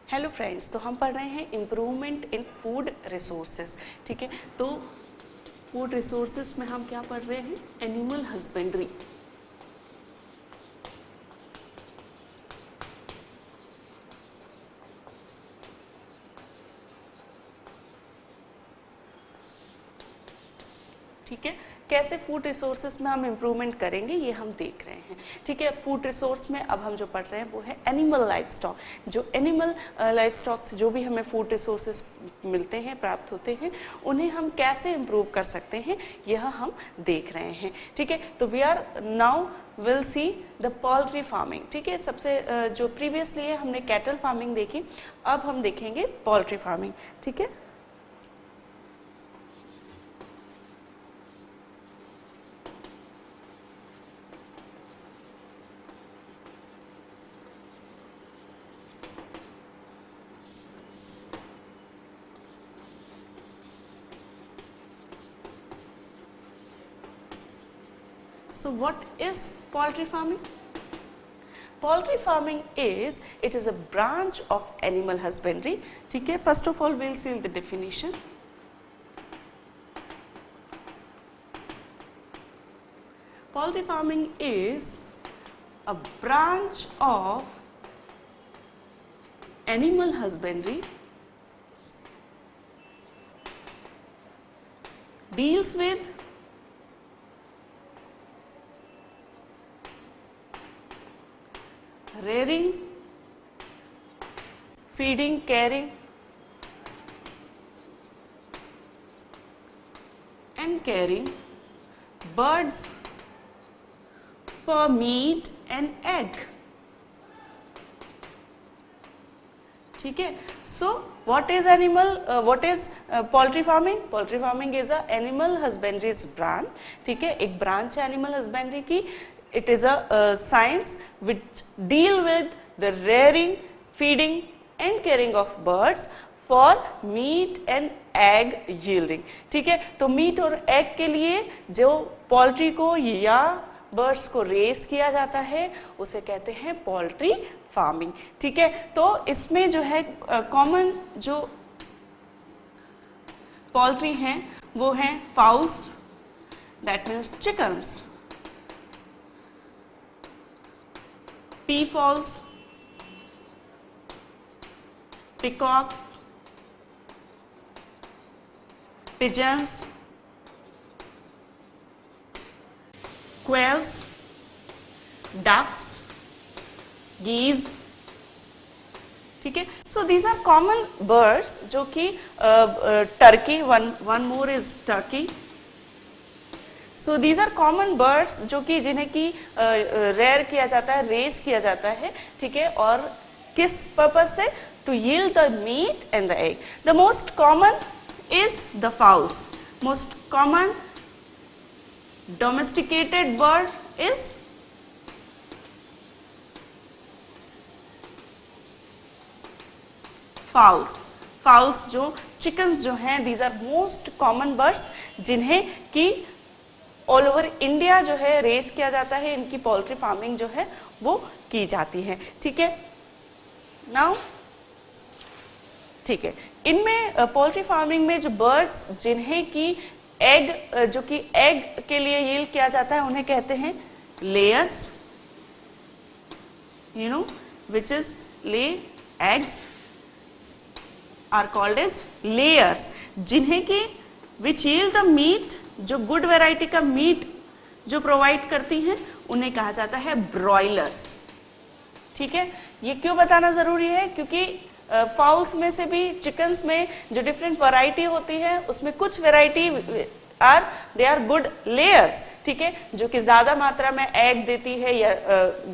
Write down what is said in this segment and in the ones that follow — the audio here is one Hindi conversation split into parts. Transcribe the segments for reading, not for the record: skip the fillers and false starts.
हेलो फ्रेंड्स, तो हम पढ़ रहे हैं इम्प्रूवमेंट इन फूड रिसोर्सेज। ठीक है, तो फूड रिसोर्सेज में हम क्या पढ़ रहे हैं? Animal husbandry. ठीक है, कैसे फूड रिसोर्सेज में हम इम्प्रूवमेंट करेंगे ये हम देख रहे हैं। ठीक है, फूड रिसोर्स में अब हम जो पढ़ रहे हैं वो है एनिमल लाइफ स्टॉक। जो एनिमल लाइफ स्टॉक से जो भी हमें फूड रिसोर्सेज मिलते हैं, प्राप्त होते हैं, उन्हें हम कैसे इम्प्रूव कर सकते हैं यह हम देख रहे हैं। ठीक है, तो we are now will see the poultry farming. ठीक है, सबसे जो प्रीवियसली है हमने कैटल फार्मिंग देखी, अब हम देखेंगे पोल्ट्री फार्मिंग। ठीक है, so what is poultry farming? Poultry farming is, it is a branch of animal husbandry. ठीक है, first of all we'll see the definition. Poultry farming is a branch of animal husbandry, deals with rearing, feeding, caring and caring birds for meat and egg. ठीक है, so what is poultry farming? Poultry farming is a animal husbandry's branch. ठीक है, एक branch है animal husbandry की. It is a science which deal with the rearing, feeding and caring of birds for meat and egg yielding. ठीक है, तो मीट और एग के लिए जो पोल्ट्री को या बर्ड्स को रेस किया जाता है उसे कहते हैं पोल्ट्री फार्मिंग। ठीक है, तो इसमें जो है कॉमन जो पोल्ट्री हैं वो हैं fowls, that means chickens, peafowls, peacock, pigeons, quails, ducks, geese. ठीक है, so these are common birds जो कि turkey, one more is turkey. So these are common birds जो कि जिन्हें की रेयर किया जाता है, रेस किया जाता है। ठीक है, और किस पर्पज से? To yield the meat and the egg. The most common is the fowls. Most common domesticated bird is fowls. Fowls जो चिकन्स जो हैं, these are most common birds जिन्हें की ऑल ओवर इंडिया जो है रेस किया जाता है, इनकी पोल्ट्री फार्मिंग जो है वो की जाती है। ठीक है, नाउ ठीक है, इनमें पोल्ट्री फार्मिंग में जो बर्ड्स जिन्हें की एग जो कि एग के लिए यील्ड किया जाता है उन्हें कहते हैं layers. You know which is lay eggs are called as layers. जिन्हें की विच यील्ड द मीट, जो गुड वैरायटी का मीट जो प्रोवाइड करती हैं उन्हें कहा जाता है ब्रॉयलर्स. ठीक है, ये क्यों बताना जरूरी है? क्योंकि फाउल्स में से भी चिकन्स में जो डिफरेंट वैरायटी होती है उसमें कुछ variety they are good layers. ठीक है, जो कि ज्यादा मात्रा में एग देती है या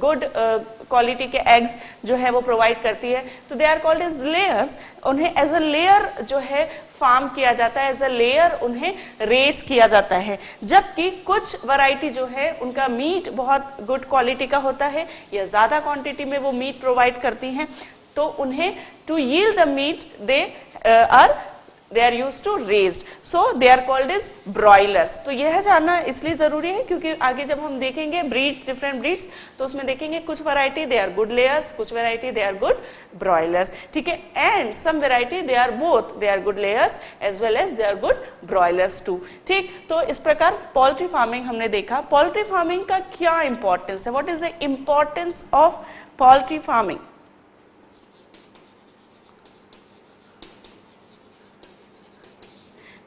गुड क्वालिटी के एग्स जो है वो प्रोवाइड करती है, तो they are called as layers. उन्हें एज अ लेयर जो है फार्म किया जाता है, एज अ लेयर उन्हें रेस किया जाता है. जबकि कुछ वैरायटी जो है उनका मीट बहुत गुड क्वालिटी का होता है या ज्यादा क्वांटिटी में वो मीट प्रोवाइड करती हैं, तो उन्हें to yield the meat they are they are used to raised, so they are called as broilers. तो यह जानना इसलिए जरूरी है क्योंकि आगे जब हम देखेंगे ब्रीड्स, डिफरेंट ब्रीड्स, तो उसमें देखेंगे कुछ variety they are good layers, कुछ variety they are good broilers, ठीक है, and some variety they are both, they are good layers as well as they are good broilers too, ठीक। तो इस प्रकार पोल्ट्री फार्मिंग हमने देखा। पोल्ट्री फार्मिंग का क्या इंपॉर्टेंस है, what is the importance of poultry farming?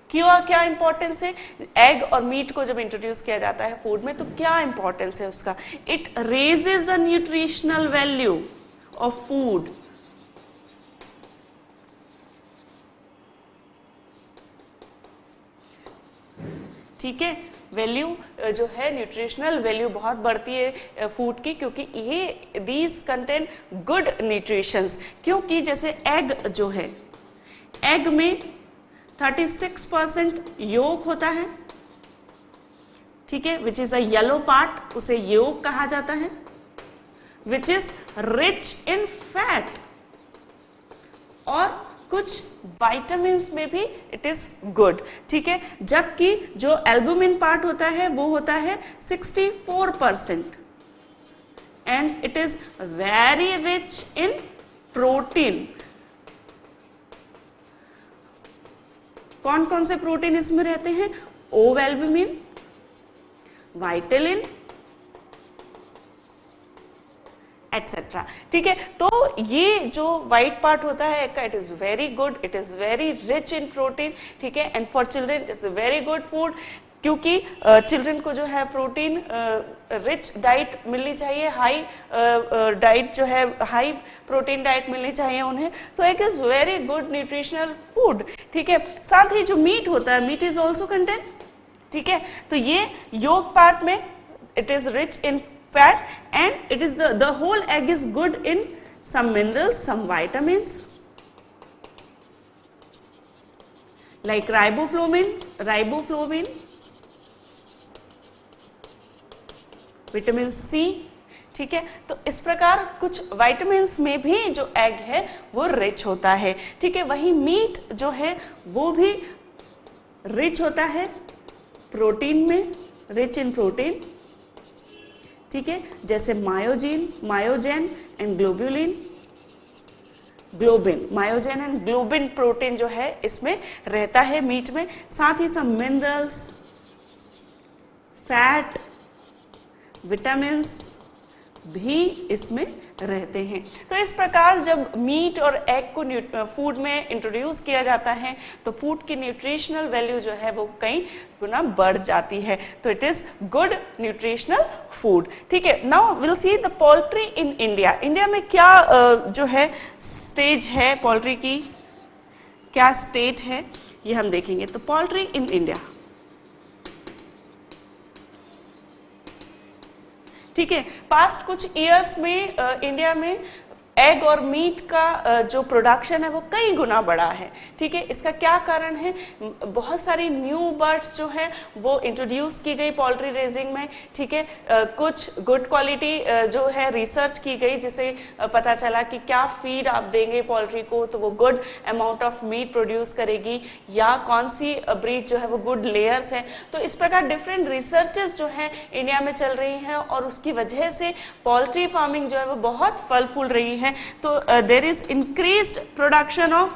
क्यों, क्या इंपॉर्टेंस है? एग और मीट को जब इंट्रोड्यूस किया जाता है फूड में तो क्या इंपॉर्टेंस है उसका? It raises the nutritional value of food, ठीक है। वैल्यू जो है न्यूट्रिशनल वैल्यू बहुत बढ़ती है फूड की, क्योंकि ये दीज कंटेन गुड न्यूट्रिशंस। क्योंकि जैसे एग जो है, एग में 36% योक होता है, ठीक है, which is a yellow part, उसे योक कहा जाता है, which is rich in fat, और कुछ विटामिन्स में भी इट इज गुड, ठीक है। जबकि जो एल्बुमिन पार्ट होता है वो होता है 64% and it is very rich in protein. कौन कौन से प्रोटीन इसमें रहते हैं? ओव एल्बुमिन, वाइटेलिन एटसेट्रा, ठीक है। तो ये जो व्हाइट पार्ट होता है एग का, it is very good, it is very rich in protein, ठीक है, and for children it is very good food, क्योंकि चिल्ड्रन को जो है प्रोटीन रिच डाइट मिलनी चाहिए, हाई डाइट जो है, हाई प्रोटीन डाइट मिलनी चाहिए उन्हें, तो egg is very good nutritional food, ठीक है। साथ ही जो मीट होता है, मीट इज ऑल्सो कंटेन, ठीक है। तो ये योक पार्ट में it is rich in fat and it is the whole egg is good in some minerals, some vitamins like riboflavin, vitamin C, ठीक है। तो इस प्रकार कुछ विटामिन्स में भी जो एग है वो रिच होता है, ठीक है। वही मीट जो है वो भी रिच होता है प्रोटीन में, रिच इन प्रोटीन, ठीक है, जैसे myogen and globulin, myogen and globin protein जो है इसमें रहता है मीट में। साथ ही सब मिनरल्स, फैट, विटामिन्स भी इसमें रहते हैं। तो इस प्रकार जब मीट और एग को फूड में इंट्रोड्यूस किया जाता है तो फूड की न्यूट्रिशनल वैल्यू जो है वो कई गुना बढ़ जाती है, तो it is good nutritional food, ठीक है। Now will see the poultry in India. India में क्या जो है स्टेज है पोल्ट्री की, क्या स्टेट है, ये हम देखेंगे। तो पोल्ट्री इन इंडिया, ठीक है, पास्ट कुछ इयर्स में इंडिया में एग और मीट का जो प्रोडक्शन है वो कई गुना बढ़ा है, ठीक है। इसका क्या कारण है? बहुत सारी न्यू बर्ड्स जो है वो इंट्रोड्यूस की गई पोल्ट्री रेजिंग में, ठीक है। कुछ गुड क्वालिटी जो है रिसर्च की गई, जिसे पता चला कि क्या फीड आप देंगे पोल्ट्री को तो वो good amount of meat produce करेगी, या कौन सी ब्रीड जो है वो गुड लेयर्स है। तो इस प्रकार डिफरेंट रिसर्चेस जो है इंडिया में चल रही हैं और उसकी वजह से पोल्ट्री फार्मिंग जो है वो बहुत फल फूल रही है। तो there is increased production of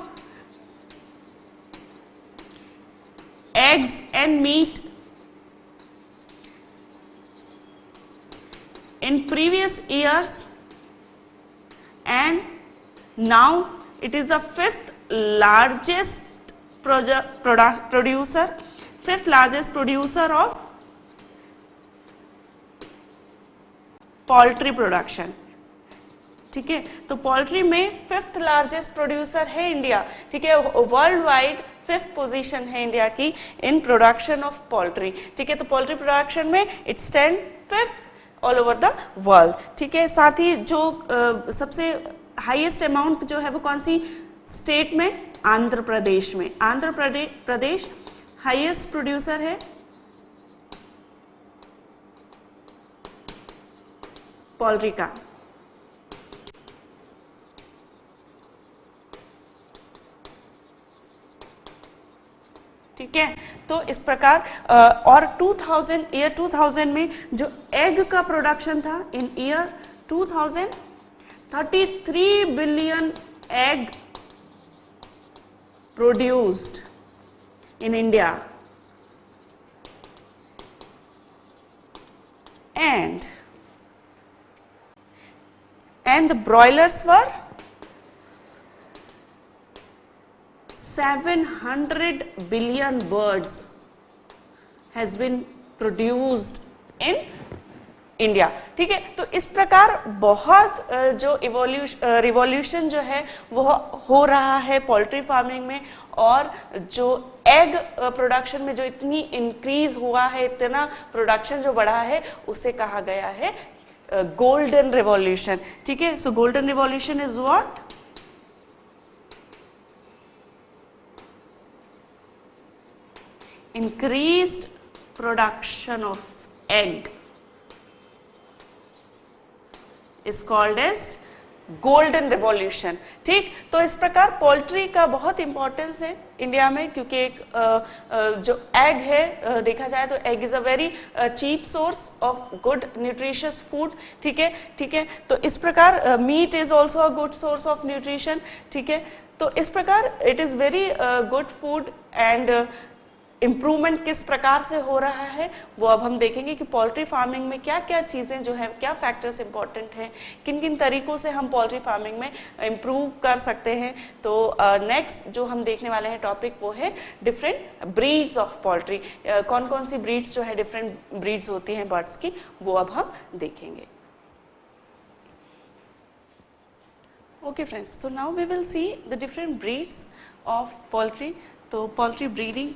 eggs and meat in previous years, and now it is the fifth largest producer of poultry production, ठीक है। तो पोल्ट्री में फिफ्थ लार्जेस्ट प्रोड्यूसर है इंडिया, ठीक है। वर्ल्ड वाइड फिफ्थ पोजीशन है इंडिया की इन प्रोडक्शन ऑफ पोल्ट्री, ठीक है। तो पोल्ट्री प्रोडक्शन में it stand fifth all over the world, ठीक है। साथ ही जो सबसे हाईएस्ट अमाउंट जो है वो कौन सी स्टेट में? आंध्र प्रदेश में। आंध्र प्रदेश हाईएस्ट प्रोड्यूसर है पोल्ट्री का। ठीक है। तो इस प्रकार और 2000 में जो एग का प्रोडक्शन था in year 2000 33 billion egg produced in India and the broilers were 700 billion birds has been produced in India. ठीक है, तो इस प्रकार बहुत जो रिवॉल्यूशन जो है वो हो रहा है पोल्ट्री फार्मिंग में, और जो एग प्रोडक्शन में जो इतनी इंक्रीज हुआ है, इतना प्रोडक्शन जो बढ़ा है, उसे कहा गया है गोल्डन रिवॉल्यूशन। ठीक है, सो golden revolution is what? Increased production of egg is called as golden revolution. ठीक, तो इस प्रकार पोल्ट्री का बहुत इंपॉर्टेंस है इंडिया में, क्योंकि एक जो एग है देखा जाए तो egg is a very cheap source of good nutritious food. ठीक है, ठीक है, तो इस प्रकार meat is also a good source of nutrition. ठीक है, तो इस प्रकार it is very good food. And improvement किस प्रकार से हो रहा है वो अब हम देखेंगे कि पोल्ट्री फार्मिंग में क्या क्या चीज़ें जो है, क्या फैक्टर्स इंपॉर्टेंट हैं, किन किन तरीकों से हम पोल्ट्री फार्मिंग में इम्प्रूव कर सकते हैं। तो नेक्स्ट जो हम देखने वाले हैं टॉपिक वो है डिफरेंट ब्रीड्स ऑफ पोल्ट्री। कौन कौन सी ब्रीड्स जो है, डिफरेंट ब्रीड्स होती हैं बर्ड्स की, वो अब हम देखेंगे। Okay friends, so now we will see the different breeds of poultry। तो पोल्ट्री ब्रीडिंग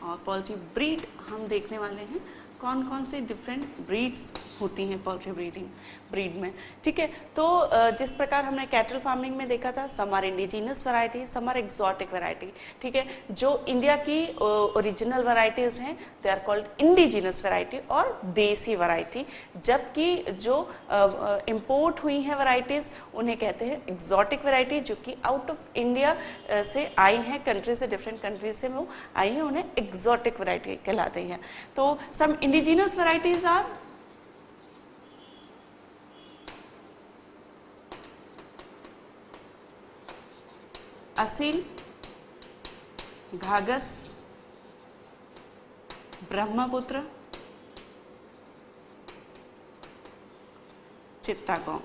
और पोल्ट्री ब्रीड हम देखने वाले हैं, कौन कौन से डिफरेंट ब्रीड्स होती हैं पोल्ट्री ब्रीड में। ठीक है, तो जिस प्रकार हमने कैटल फार्मिंग में देखा था, some are indigenous variety, some are exotic variety. ठीक है, जो इंडिया की ओरिजिनल वैरायटीज हैं they are called indigenous variety और देसी वैरायटी, जबकि जो इंपोर्ट हुई हैं वैरायटीज उन्हें कहते हैं एक्सोटिक वैरायटी, जो कि आउट ऑफ इंडिया से आई हैं, कंट्री से, डिफरेंट कंट्री से वो आई हैं, उन्हें एक्सोटिक वैरायटी कहलाती हैं। तो some indigenous varieties are Aseel, Ghagus, Brahmaputra, Chittagong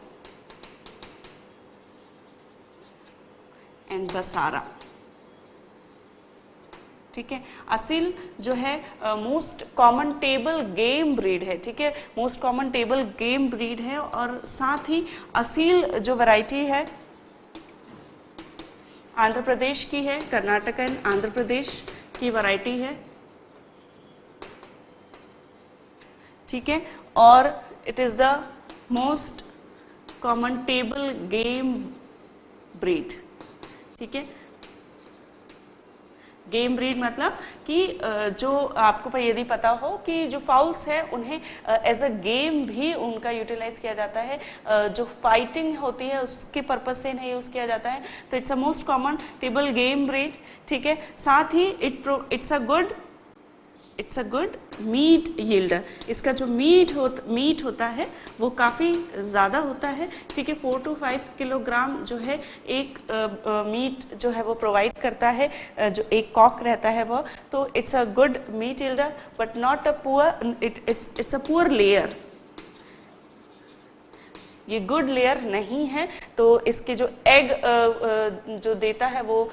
and Basara. ठीक है, असील जो है most common table game breed है। ठीक है, most common table game breed है, और साथ ही असील जो वैरायटी है आंध्र प्रदेश की है, कर्नाटक एंड आंध्र प्रदेश की वैरायटी है। ठीक है, और it is the most common table game breed. ठीक है, गेम ब्रीड मतलब कि जो आपको यदि पता हो कि जो फाउल्स है उन्हें एज अ गेम भी उनका यूटिलाइज किया जाता है, जो फाइटिंग होती है उसके पर्पज से इन्हें यूज किया जाता है। तो it's a most common table game breed. ठीक है, साथ ही इट्स अ गुड मीट यील्डर। इसका जो मीट होता है वो काफ़ी ज़्यादा होता है। ठीक है, 4 to 5 किलोग्राम जो है एक मीट जो है वो प्रोवाइड करता है, जो एक कॉक रहता है वो। तो it's a good meat yielder but not a poor, it's a poor layer. ये गुड लेयर नहीं है, तो इसके जो एग जो देता है वो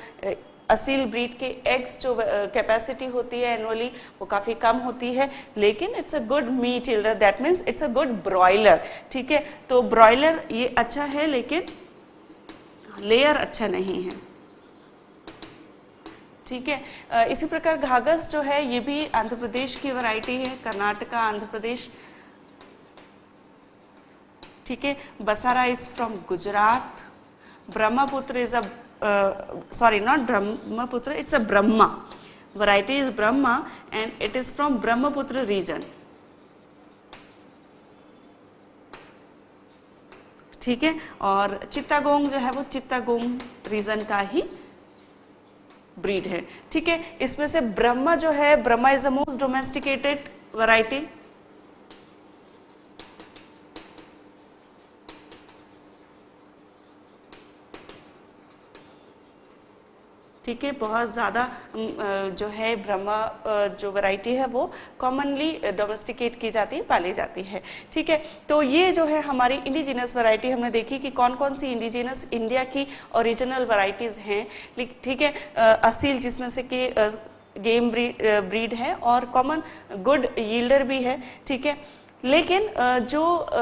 असील ब्रीड के एग्स जो कैपेसिटी होती है एनुअली वो काफ़ी कम होती है, लेकिन it's a good meat yielder, that means it's a good broiler. ठीक है, तो ब्रॉयलर ये अच्छा है लेकिन लेयर अच्छा नहीं है। ठीक है, इसी प्रकार घाघस जो है ये भी आंध्र प्रदेश की वैरायटी है, कर्नाटका, आंध्र प्रदेश। ठीक है, Basara is from Gujarat, Brahmaputra is a sorry, not Brahmaputra, it's a Brahma. Variety is Brahma and it is from Brahmaputra region. ठीक है, और चित्तागोंग जो है वो चित्तागोंग रीजन का ही ब्रीड है, ठीक है। इसमें से ब्रह्मा जो है, Brahma is the most domesticated variety, ठीक है। बहुत ज़्यादा जो है ब्रह्मा जो वैरायटी है वो कॉमनली डोमेस्टिकेट की जाती है, पाली जाती है, ठीक है। तो ये जो है हमारी इंडिजिनस वैरायटी हमने देखी कि कौन कौन सी इंडिजिनस इंडिया की ओरिजिनल वैरायटीज़ हैं, ठीक है। असील जिसमें से कि गेम ब्रीड है और कॉमन गुड यील्डर भी है, ठीक है। लेकिन जो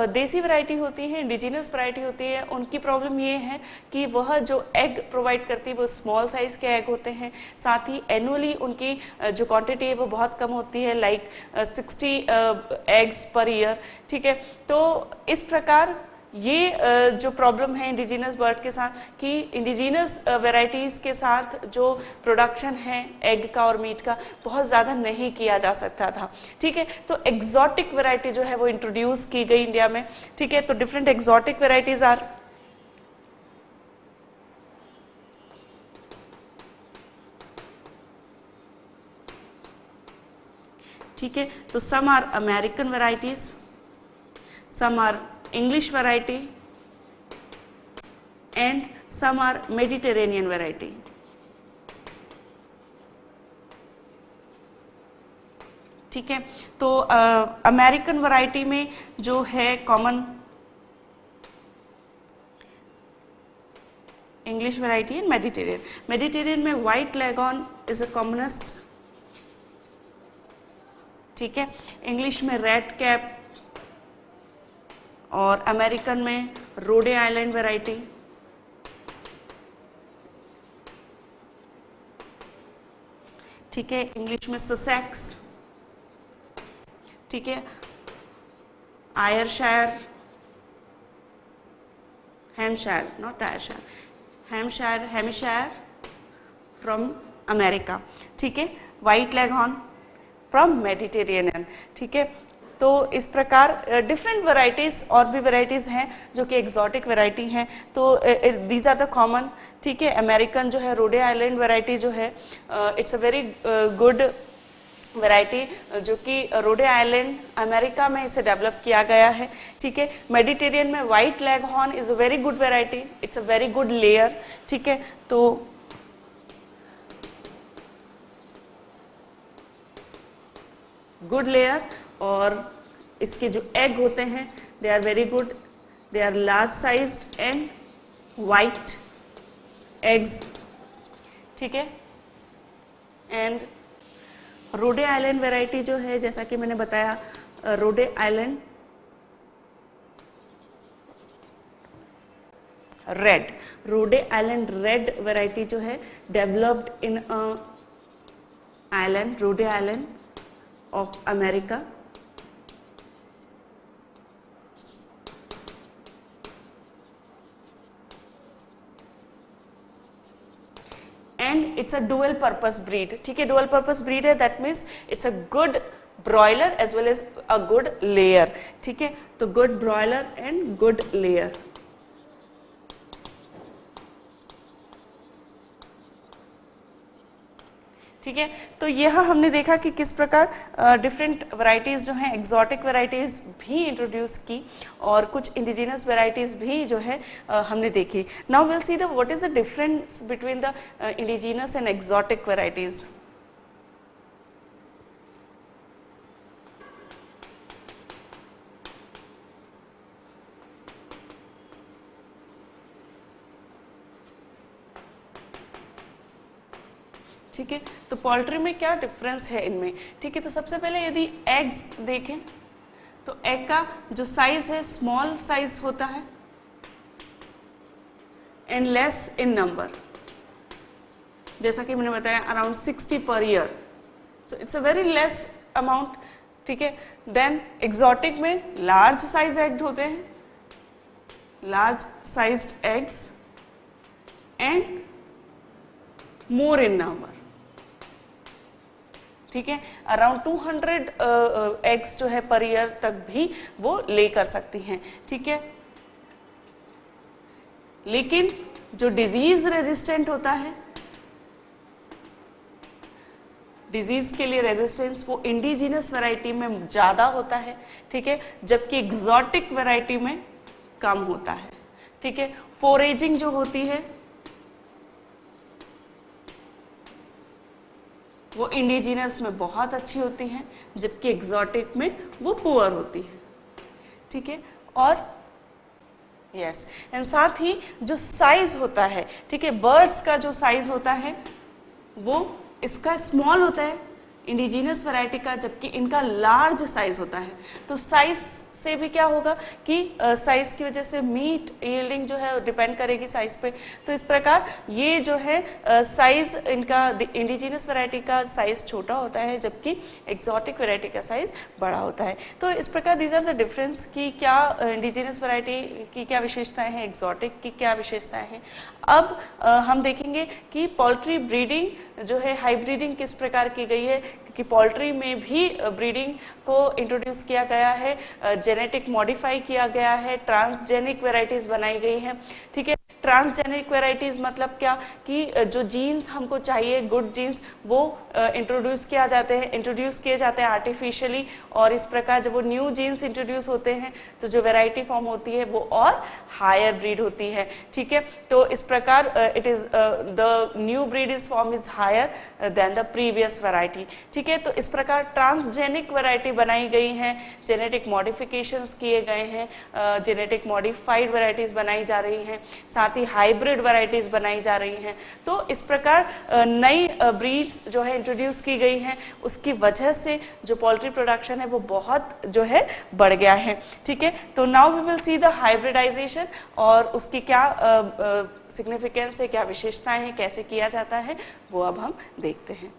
देसी वैरायटी होती है, इंडिजिनस वैरायटी होती है, उनकी प्रॉब्लम ये है कि वह जो एग प्रोवाइड करती है वो स्मॉल साइज के एग होते हैं, साथ ही एनुअली उनकी जो क्वांटिटी है वो बहुत कम होती है, लाइक 60 एग्स पर ईयर, ठीक है। तो इस प्रकार ये जो प्रॉब्लम है इंडिजिनस बर्ड के साथ कि इंडिजिनस वेराइटीज़ के साथ जो प्रोडक्शन है एग का और मीट का बहुत ज़्यादा नहीं किया जा सकता था, ठीक है। तो एग्जॉटिक वेराइटी जो है वो इंट्रोड्यूस की गई इंडिया में, ठीक है। तो डिफरेंट एग्जॉटिक वेराइटीज आर, ठीक है। तो some are American varieties, some are English variety and some are Mediterranean variety, ठीक है। तो अमेरिकन वैरायटी में जो है common English variety and Mediterranean. Mediterranean में व्हाइट लेगॉन इज अ कॉमनेस्ट, ठीक है। इंग्लिश में रेड कैप और अमेरिकन में रोडे आइलैंड वैरायटी, ठीक है। इंग्लिश में ससेक्स, ठीक है। Ayrshire, Hampshire, not Ayrshire, Hampshire, Hampshire from America, ठीक है। वाइट लेगहॉर्न फ्रॉम मेडिटेरेनियन, ठीक है। तो इस प्रकार डिफरेंट वैरायटीज़ और भी वैरायटीज़ हैं जो कि एग्जॉटिक वैरायटी हैं, तो दीज आर द कॉमन, ठीक है। अमेरिकन जो है रोडे आइलैंड वैरायटी जो है it's a very good variety जो कि रोडे आइलैंड अमेरिका में इसे डेवलप किया गया है, ठीक है। मेडिटेरियन में white leghorn is a very good variety, it's a very good layer, ठीक है। तो गुड लेयर और इसके जो एग होते हैं they are very good, they are large sized and white eggs, ठीक है। एंड रोडे आइलैंड वैरायटी जो है जैसा कि मैंने बताया, Rhode Island Red, Rhode Island Red variety जो है developed in Island, Rhode Island of America, and it's a dual purpose breed, ठीक है। डुअल पर्पस ब्रीड है, that means it's a good broiler as well as a good layer, ठीक है। तो good broiler and good layer, ठीक है। तो यह हमने देखा कि किस प्रकार डिफरेंट वैरायटीज़ जो हैं एग्जॉटिक वैरायटीज़ भी इंट्रोड्यूस की और कुछ इंडिजिनस वैरायटीज़ भी जो है हमने देखी। Now will see the what is the difference between the indigenous and exotic varieties. ठीक है, तो पोल्ट्री में क्या डिफरेंस है इनमें, ठीक है। तो सबसे पहले यदि एग्स देखें तो एग का जो साइज है स्मॉल साइज होता है एंड लेस इन नंबर, जैसा कि मैंने बताया around 60 per year, so it's a very less amount, ठीक है। देन एग्जॉटिक में लार्ज साइज एग होते हैं, large sized eggs and more in number, ठीक है। अराउंड 200 एग्स जो है पर ईयर तक भी वो ले कर सकती हैं, ठीक है। लेकिन जो डिजीज रेजिस्टेंट होता है डिजीज के लिए रेजिस्टेंस वो इंडिजिनस वैरायटी में ज़्यादा होता है, ठीक है, जबकि एग्जॉटिक वैरायटी में कम होता है, ठीक है। फोरेजिंग जो होती है वो इंडिजिनस में बहुत अच्छी होती हैं, जबकि एग्जॉटिक में वो पुअर होती है, ठीक है। और यस एंड साथ ही जो साइज होता है, ठीक है, बर्ड्स का जो साइज होता है वो इसका स्मॉल होता है इंडिजिनस वैरायटी का, जबकि इनका लार्ज साइज होता है। तो साइज से भी क्या होगा कि साइज की वजह से मीट यील्डिंग जो है डिपेंड करेगी साइज पे। तो इस प्रकार ये जो है साइज इनका इंडिजिनस वैरायटी का साइज छोटा होता है, जबकि एग्जॉटिक वैरायटी का साइज बड़ा होता है। तो इस प्रकार दीज आर द डिफरेंस कि क्या इंडिजिनस वैरायटी की क्या विशेषताएं हैं, एग्जॉटिक की क्या विशेषताएं हैं। अब हम देखेंगे कि पोल्ट्री ब्रीडिंग जो है हाइब्रिडिंग किस प्रकार की गई है, कि पोल्ट्री में भी ब्रीडिंग को इंट्रोड्यूस किया गया है, जेनेटिक मॉडिफाई किया गया है, ट्रांसजेनिक वैरायटीज बनाई गई हैं, ठीक है। ट्रांसजेनिक वैरायटीज मतलब क्या कि जो जीन्स हमको चाहिए, गुड जीन्स, वो इंट्रोड्यूस किए जाते हैं आर्टिफिशियली, और इस प्रकार जब वो न्यू जीन्स इंट्रोड्यूस होते हैं तो जो वैरायटी फॉर्म होती है वो और हायर ब्रीड होती है, ठीक है। तो इस प्रकार it is the new breed is form is higher than the previous variety, ठीक है। तो इस प्रकार ट्रांसजेनिक वैरायटी बनाई गई हैं, जेनेटिक मॉडिफिकेशंस किए गए हैं, जेनेटिक मॉडिफाइड वैरायटीज बनाई जा रही हैं, साथ ही हाइब्रिड वैरायटीज बनाई जा रही हैं। तो इस प्रकार नई ब्रीड्स जो है इंट्रोड्यूस की गई हैं, उसकी वजह से जो पोल्ट्री प्रोडक्शन है वो बहुत जो है बढ़ गया है, ठीक है। तो now we will see the hybridization और उसकी क्या सिग्निफिकेंस है, क्या विशेषताएं हैं, कैसे किया जाता है, वो अब हम देखते हैं।